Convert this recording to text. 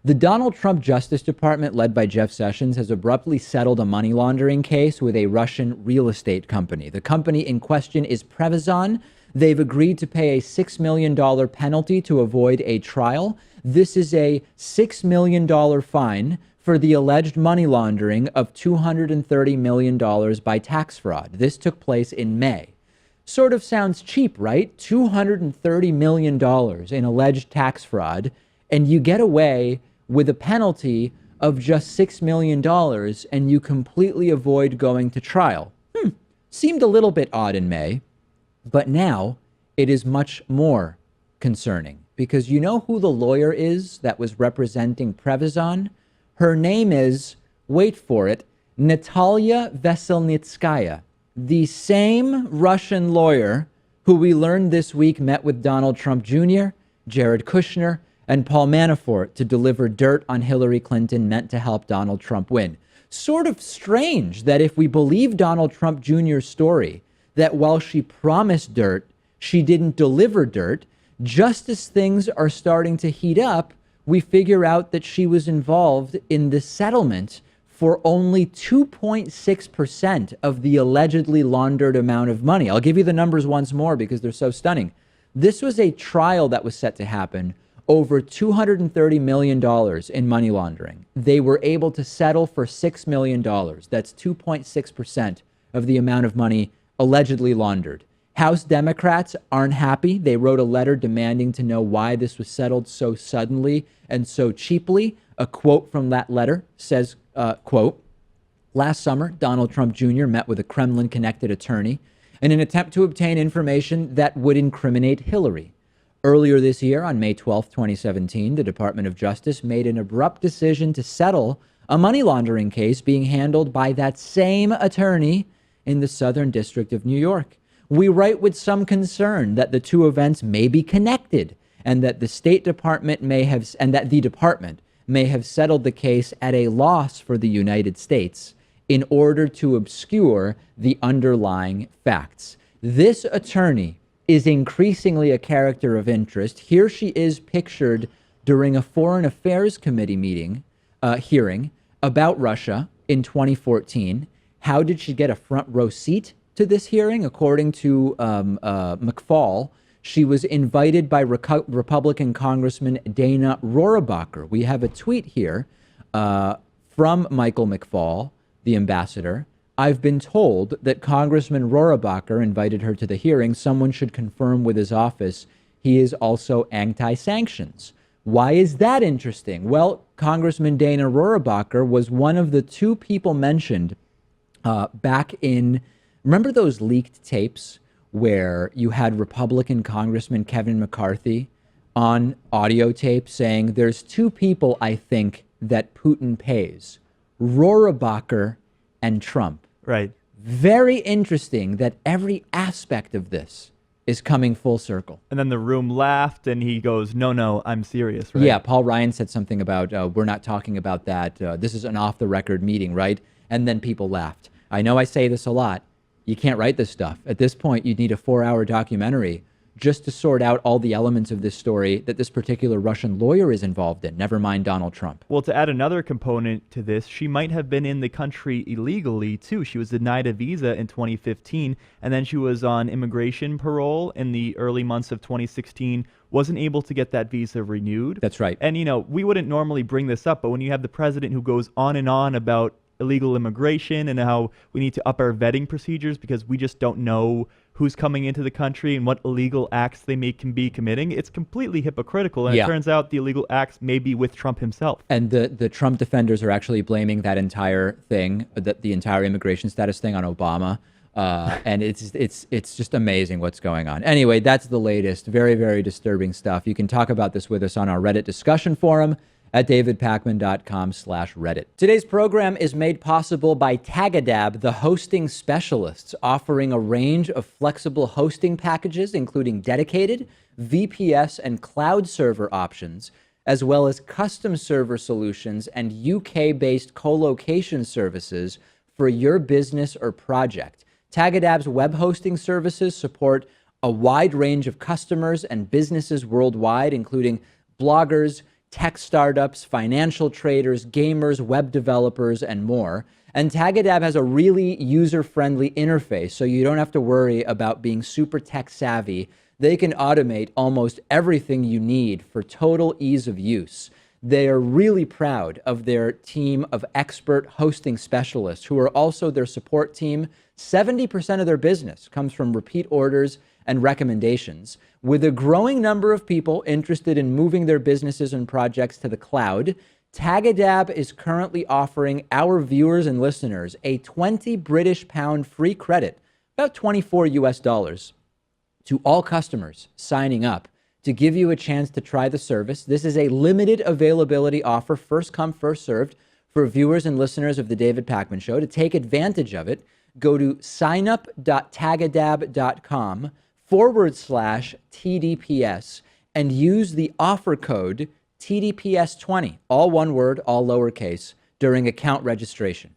The Donald Trump Justice Department, led by Jeff Sessions, has abruptly settled a money laundering case with a Russian real estate company. The company in question is Prevezon. They've agreed to pay a $6 million penalty to avoid a trial. This is a $6 million fine for the alleged money laundering of $230 million by tax fraud. This took place in May. Sort of sounds cheap, right? $230 million in alleged tax fraud, and you get away with a penalty of just $6 million, and you completely avoid going to trial. Seemed a little bit odd in May, but now it is much more concerning, because you know who the lawyer is that was representing Prevezon? Her name is, wait for it, Natalia Veselnitskaya, the same Russian lawyer who we learned this week met with Donald Trump Jr., Jared Kushner, and Paul Manafort to deliver dirt on Hillary Clinton meant to help Donald Trump win. Sort of strange that if we believe Donald Trump Jr.'s story, that while she promised dirt, she didn't deliver dirt. Just as things are starting to heat up, we figure out that she was involved in the settlement for only 2.6% of the allegedly laundered amount of money. I'll give you the numbers once more because they're so stunning. This was a trial that was set to happen over $230 million in money laundering. They were able to settle for $6 million. That's 2.6% of the amount of money allegedly laundered. House Democrats aren't happy. They wrote a letter demanding to know why this was settled so suddenly and so cheaply. A quote from that letter says, quote, "Last summer, Donald Trump Jr. met with a Kremlin-connected attorney in an attempt to obtain information that would incriminate Hillary. Earlier this year, on May 12, 2017, the Department of Justice made an abrupt decision to settle a money laundering case being handled by that same attorney in the Southern District of New York. We write with some concern that the two events may be connected and that the State Department may have settled the case at a loss for the United States in order to obscure the underlying facts." This attorney is increasingly a character of interest. Here she is pictured during a Foreign Affairs Committee hearing about Russia in 2014. How did she get a front row seat to this hearing? According to McFaul, she was invited by Republican Congressman Dana Rohrabacher. We have a tweet here from Michael McFaul, the ambassador. "I've been told that Congressman Rohrabacher invited her to the hearing. Someone should confirm with his office. He is also anti-sanctions." Why is that interesting? Well, Congressman Dana Rohrabacher was one of the two people mentioned back in, remember those leaked tapes where you had Republican Congressman Kevin McCarthy on audio tape saying, "There's two people I think that Putin pays, Rohrabacher and Trump." Right. Very interesting that every aspect of this is coming full circle. And then the room laughed and he goes, no, I'm serious, right? Yeah, Paul Ryan said something about, we're not talking about that. This is an off-the-record meeting, right? And then people laughed. I know I say this a lot. You can't write this stuff. At this point, you'd need a 4-hour documentary just to sort out all the elements of this story that this particular Russian lawyer is involved in, never mind Donald Trump. Well, to add another component to this, she might have been in the country illegally, too. She was denied a visa in 2015, and then she was on immigration parole in the early months of 2016, wasn't able to get that visa renewed. That's right. And, we wouldn't normally bring this up, but when you have the president who goes on and on about illegal immigration and how we need to up our vetting procedures because we just don't know who's coming into the country and what illegal acts they can be committing, it's completely hypocritical. And It turns out the illegal acts may be with Trump himself. And the Trump defenders are actually blaming that entire thing, the entire immigration status thing on Obama. And it's just amazing what's going on. Anyway, that's the latest. Very, very disturbing stuff. You can talk about this with us on our Reddit discussion forum at davidpakman.com/Reddit. Today's program is made possible by Tagadab, the hosting specialists, offering a range of flexible hosting packages, including dedicated, VPS, and cloud server options, as well as custom server solutions and UK-based co-location services for your business or project. Tagadab's web hosting services support a wide range of customers and businesses worldwide, including bloggers, tech startups, financial traders, gamers, web developers, and more. And Tagadab has a really user-friendly interface, so you don't have to worry about being super tech savvy. They can automate almost everything you need for total ease of use. They are really proud of their team of expert hosting specialists who are also their support team. 70% of their business comes from repeat orders and recommendations. With a growing number of people interested in moving their businesses and projects to the cloud, Tagadab is currently offering our viewers and listeners a 20 British pound free credit, about 24 US dollars, to all customers signing up to give you a chance to try the service. This is a limited availability offer, first come, first served, for viewers and listeners of the David Pakman Show. To take advantage of it, go to signup.tagadab.com/TDPS and use the offer code TDPS20, all one word, all lowercase, during account registration.